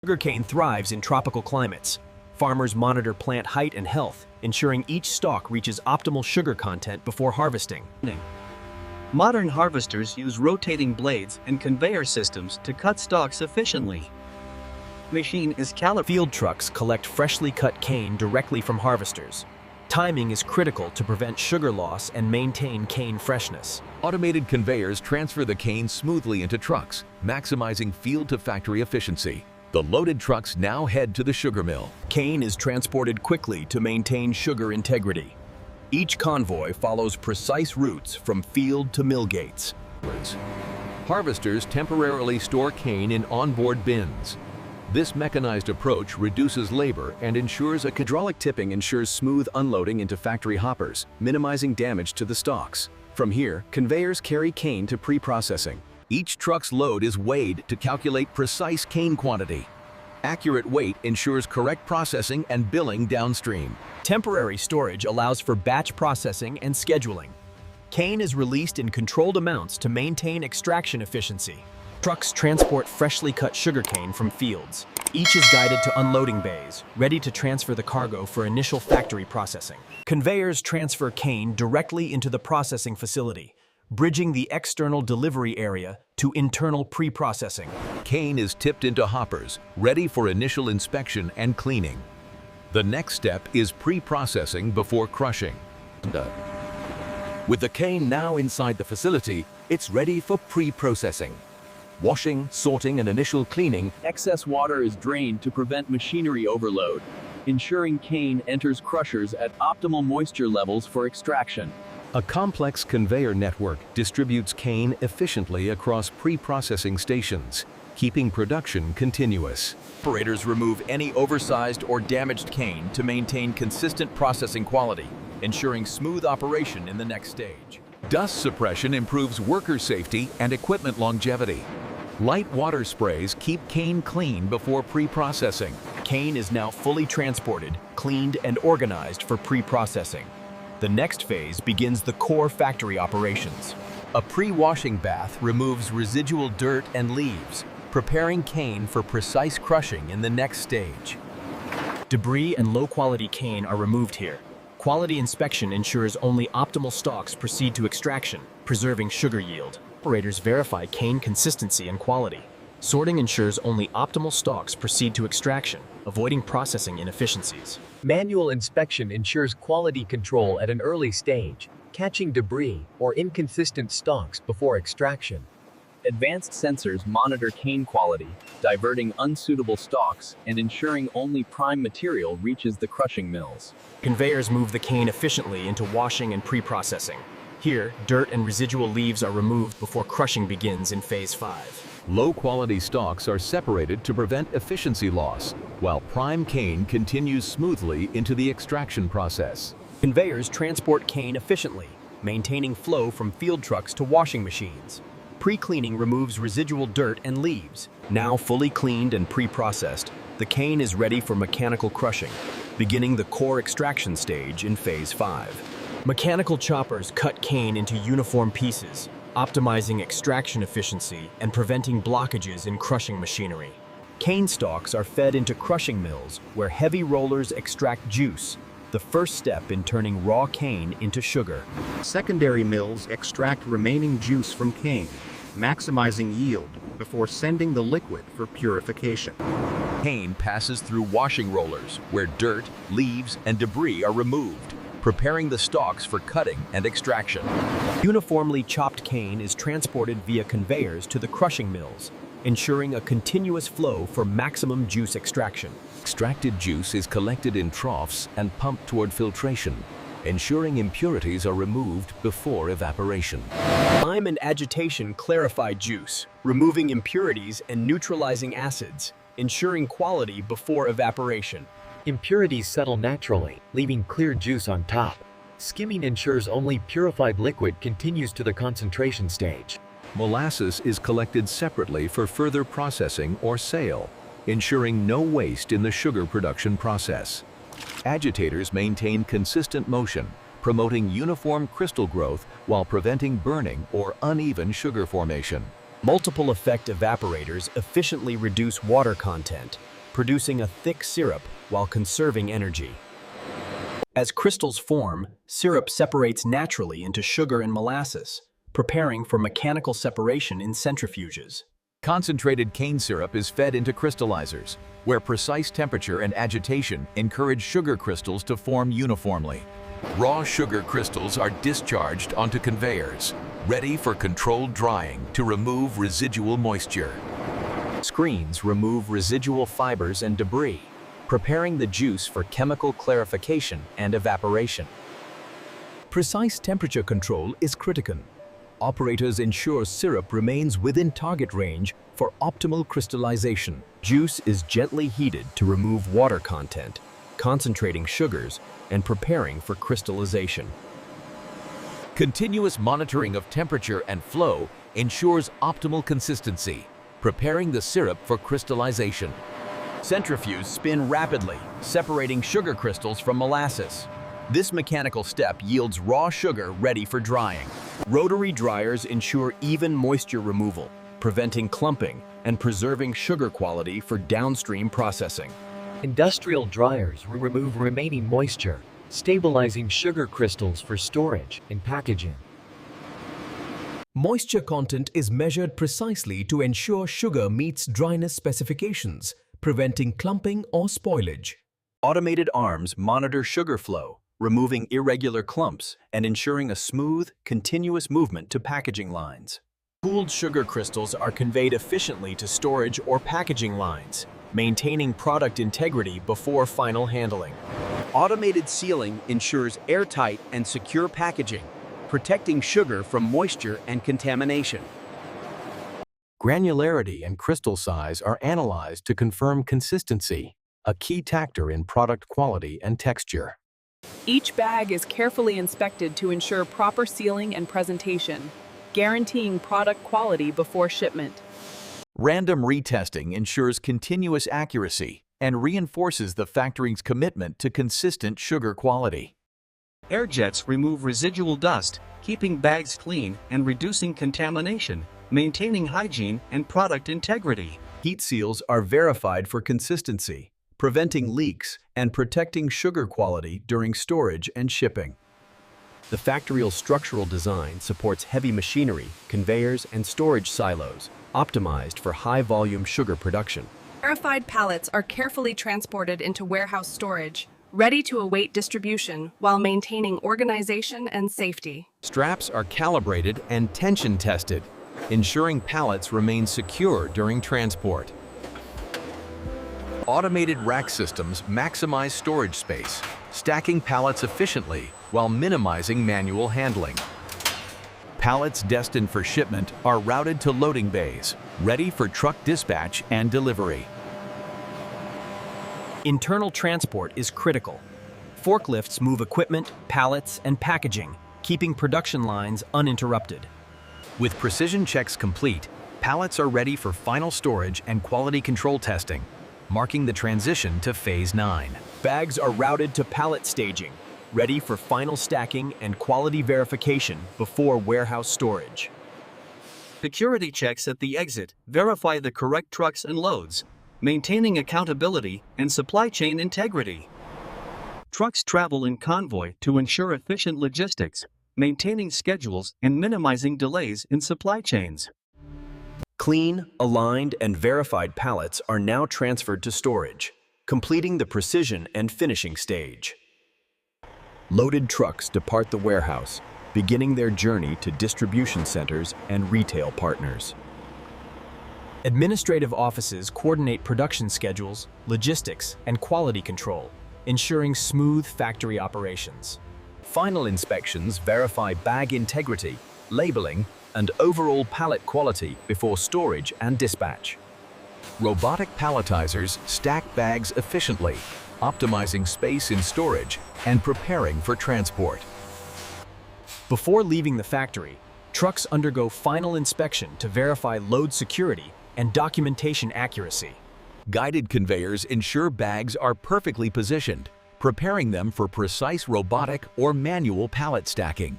Sugarcane thrives in tropical climates. Farmers monitor plant height and health, ensuring each stalk reaches optimal sugar content before harvesting. Modern harvesters use rotating blades and conveyor systems to cut stalks efficiently. Machine is calibrated. Field trucks collect freshly cut cane directly from harvesters. Timing is critical to prevent sugar loss and maintain cane freshness. Automated conveyors transfer the cane smoothly into trucks, maximizing field-to-factory efficiency. The loaded trucks now head to the sugar mill. Cane is transported quickly to maintain sugar integrity. Each convoy follows precise routes from field to mill gates. Harvesters temporarily store cane in onboard bins. This mechanized approach reduces labor and ensures hydraulic tipping ensures smooth unloading into factory hoppers, minimizing damage to the stalks. From here, conveyors carry cane to pre-processing. Each truck's load is weighed to calculate precise cane quantity. Accurate weight ensures correct processing and billing downstream. Temporary storage allows for batch processing and scheduling. Cane is released in controlled amounts to maintain extraction efficiency. Trucks transport freshly cut sugarcane from fields. Each is guided to unloading bays, ready to transfer the cargo for initial factory processing. Conveyors transfer cane directly into the processing facility, bridging the external delivery area to internal pre-processing. Cane is tipped into hoppers, ready for initial inspection and cleaning. The next step is pre-processing before crushing. With the cane now inside the facility, it's ready for pre-processing. Washing, sorting, and initial cleaning. Excess water is drained to prevent machinery overload, ensuring cane enters crushers at optimal moisture levels for extraction. A complex conveyor network distributes cane efficiently across pre-processing stations, keeping production continuous. Operators remove any oversized or damaged cane to maintain consistent processing quality, ensuring smooth operation in the next stage. Dust suppression improves worker safety and equipment longevity. Light water sprays keep cane clean before pre-processing. Cane is now fully transported, cleaned, and organized for pre-processing. The next phase begins the core factory operations. A pre-washing bath removes residual dirt and leaves, preparing cane for precise crushing in the next stage. Debris and low-quality cane are removed here. Quality inspection ensures only optimal stalks proceed to extraction, preserving sugar yield. Operators verify cane consistency and quality. Sorting ensures only optimal stalks proceed to extraction, avoiding processing inefficiencies. Manual inspection ensures quality control at an early stage, catching debris or inconsistent stalks before extraction. Advanced sensors monitor cane quality, diverting unsuitable stalks and ensuring only prime material reaches the crushing mills. Conveyors move the cane efficiently into washing and pre-processing. Here, dirt and residual leaves are removed before crushing begins in Phase 5. Low-quality stalks are separated to prevent efficiency loss, while prime cane continues smoothly into the extraction process. Conveyors transport cane efficiently, maintaining flow from field trucks to washing machines. Pre-cleaning removes residual dirt and leaves. Now fully cleaned and pre-processed, the cane is ready for mechanical crushing, beginning the core extraction stage in Phase 5. Mechanical choppers cut cane into uniform pieces, optimizing extraction efficiency and preventing blockages in crushing machinery. Cane stalks are fed into crushing mills where heavy rollers extract juice, the first step in turning raw cane into sugar. Secondary mills extract remaining juice from cane, maximizing yield before sending the liquid for purification. Cane passes through washing rollers where dirt, leaves, and debris are removed, preparing the stalks for cutting and extraction. Uniformly chopped cane is transported via conveyors to the crushing mills, ensuring a continuous flow for maximum juice extraction. Extracted juice is collected in troughs and pumped toward filtration, ensuring impurities are removed before evaporation. Time and agitation clarify juice, removing impurities and neutralizing acids, ensuring quality before evaporation. Impurities settle naturally, leaving clear juice on top. Skimming ensures only purified liquid continues to the concentration stage. Molasses is collected separately for further processing or sale, ensuring no waste in the sugar production process. Agitators maintain consistent motion, promoting uniform crystal growth while preventing burning or uneven sugar formation. Multiple effect evaporators efficiently reduce water content, producing a thick syrup while conserving energy. As crystals form, syrup separates naturally into sugar and molasses, preparing for mechanical separation in centrifuges. Concentrated cane syrup is fed into crystallizers, where precise temperature and agitation encourage sugar crystals to form uniformly. Raw sugar crystals are discharged onto conveyors, ready for controlled drying to remove residual moisture. Screens remove residual fibers and debris, preparing the juice for chemical clarification and evaporation. Precise temperature control is critical. Operators ensure syrup remains within target range for optimal crystallization. Juice is gently heated to remove water content, concentrating sugars and preparing for crystallization. Continuous monitoring of temperature and flow ensures optimal consistency, preparing the syrup for crystallization. Centrifuges spin rapidly, separating sugar crystals from molasses. This mechanical step yields raw sugar ready for drying. Rotary dryers ensure even moisture removal, preventing clumping and preserving sugar quality for downstream processing. Industrial dryers will remove remaining moisture, stabilizing sugar crystals for storage and packaging. Moisture content is measured precisely to ensure sugar meets dryness specifications, preventing clumping or spoilage. Automated arms monitor sugar flow, removing irregular clumps and ensuring a smooth, continuous movement to packaging lines. Cooled sugar crystals are conveyed efficiently to storage or packaging lines, maintaining product integrity before final handling. Automated sealing ensures airtight and secure packaging, protecting sugar from moisture and contamination. Granularity and crystal size are analyzed to confirm consistency, a key factor in product quality and texture. Each bag is carefully inspected to ensure proper sealing and presentation, guaranteeing product quality before shipment. Random retesting ensures continuous accuracy and reinforces the factory's commitment to consistent sugar quality. Air jets remove residual dust, keeping bags clean and reducing contamination, maintaining hygiene and product integrity. Heat seals are verified for consistency, preventing leaks and protecting sugar quality during storage and shipping. The factorial structural design supports heavy machinery, conveyors, and storage silos, optimized for high-volume sugar production. Verified pallets are carefully transported into warehouse storage, ready to await distribution while maintaining organization and safety. Straps are calibrated and tension tested, ensuring pallets remain secure during transport. Automated rack systems maximize storage space, stacking pallets efficiently while minimizing manual handling. Pallets destined for shipment are routed to loading bays, ready for truck dispatch and delivery. Internal transport is critical. Forklifts move equipment, pallets, and packaging, keeping production lines uninterrupted. With precision checks complete, pallets are ready for final storage and quality control testing, marking the transition to Phase 9. Bags are routed to pallet staging, ready for final stacking and quality verification before warehouse storage. Security checks at the exit verify the correct trucks and loads, maintaining accountability and supply chain integrity. Trucks travel in convoy to ensure efficient logistics, maintaining schedules and minimizing delays in supply chains. Clean, aligned, and verified pallets are now transferred to storage, completing the precision and finishing stage. Loaded trucks depart the warehouse, beginning their journey to distribution centers and retail partners. Administrative offices coordinate production schedules, logistics, and quality control, ensuring smooth factory operations. Final inspections verify bag integrity, labeling, and overall pallet quality before storage and dispatch. Robotic palletizers stack bags efficiently, optimizing space in storage and preparing for transport. Before leaving the factory, trucks undergo final inspection to verify load security and documentation accuracy. Guided conveyors ensure bags are perfectly positioned, preparing them for precise robotic or manual pallet stacking.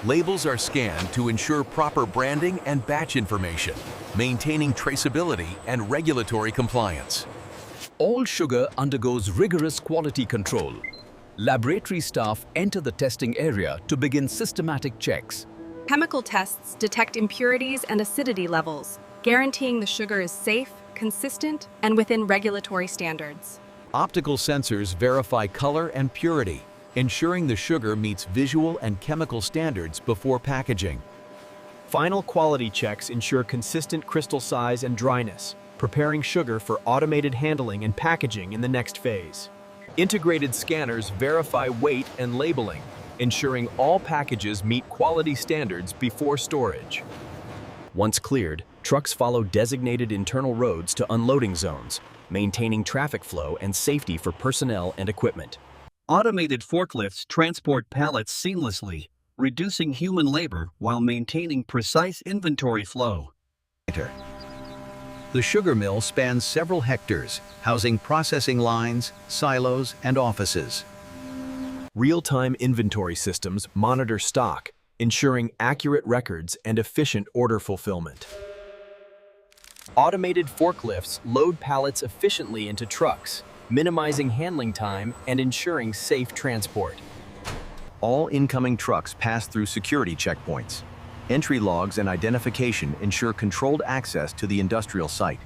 Labels are scanned to ensure proper branding and batch information, maintaining traceability and regulatory compliance. All sugar undergoes rigorous quality control. Laboratory staff enter the testing area to begin systematic checks. Chemical tests detect impurities and acidity levels, guaranteeing the sugar is safe, consistent, and within regulatory standards. Optical sensors verify color and purity, ensuring the sugar meets visual and chemical standards before packaging. Final quality checks ensure consistent crystal size and dryness, preparing sugar for automated handling and packaging in the next phase. Integrated scanners verify weight and labeling, ensuring all packages meet quality standards before storage. Once cleared, trucks follow designated internal roads to unloading zones, maintaining traffic flow and safety for personnel and equipment. Automated forklifts transport pallets seamlessly, reducing human labor while maintaining precise inventory flow. The sugar mill spans several hectares, housing processing lines, silos, and offices. Real-time inventory systems monitor stock, ensuring accurate records and efficient order fulfillment. Automated forklifts load pallets efficiently into trucks, minimizing handling time and ensuring safe transport. All incoming trucks pass through security checkpoints. Entry logs and identification ensure controlled access to the industrial site.